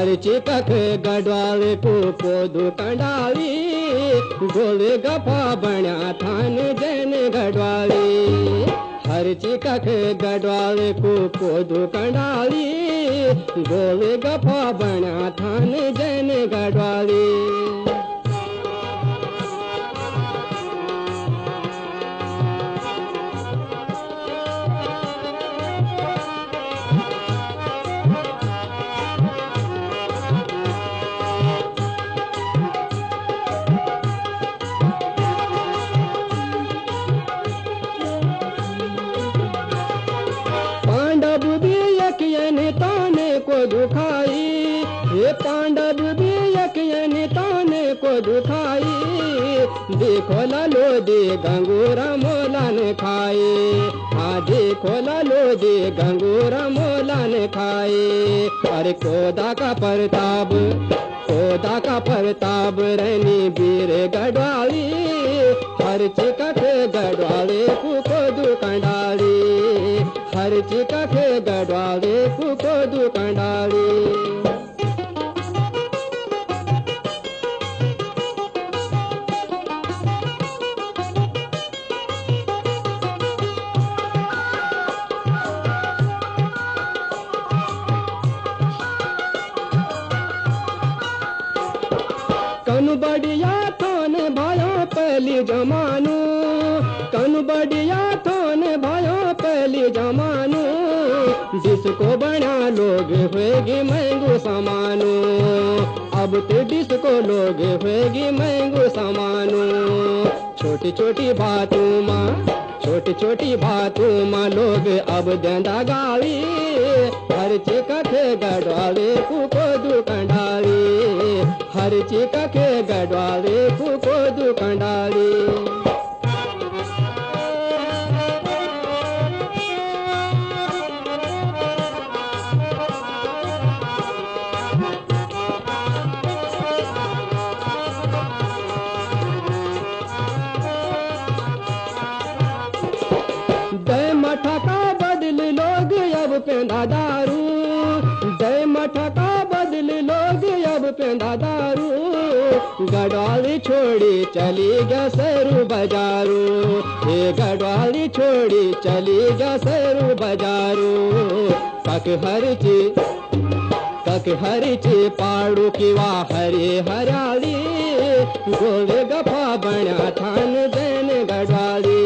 हरची कख गडवाल को पोदू कंडाली गोल गफा बण्या थान जैन गडवाली हरची कख गडवाल को पोदू कंडाली गोल गफा बण्या थान जैन गडवाली दुखाई ये पांडव भी यकियन ताने को दुखाई देखो लालो दे गंगूरा मोलन खाए हाँ देखो लालो दे गंगूरा मोलन खाए अरे कोदा का परताप रनी वीर गडवाली हर चिकट गडवाले को दुकंडाली हर चिकट गडवाले को दुकंडाली कनु बढ़िया थोन भायो पहली जमानू कनु बढ़िया थोन भायो पहली जमानू जिसको बना लोग होएगी महंगो सामानू अब तो जिसको लोग होएगी महंगो सामानू छोटी छोटी बातों माँ लोग अब देंदा गाली हर चिकट गडवाले को दुकंडाली हर चिकट गडवाले को दुकंडाली दय मठा का बदल लोग अब पेंदा दारू दय मठा का बदल लोग अब पेंदा दारू गडवाली छोड़ी चली गया सरू बाजारू ये गडवाली छोड़ी चली गया सरू बाजारू कक हरिची पाड़ू की वाह हरे हरियाली गोल गफा बना थान जैन गडवाली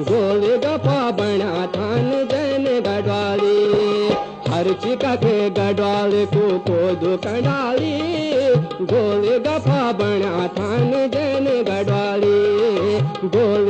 गोल गफा बना थान जैन गडवाली हर चिकट गडवाल को दुकंडाली गोल गफा बना थान जैन गडवाली गोल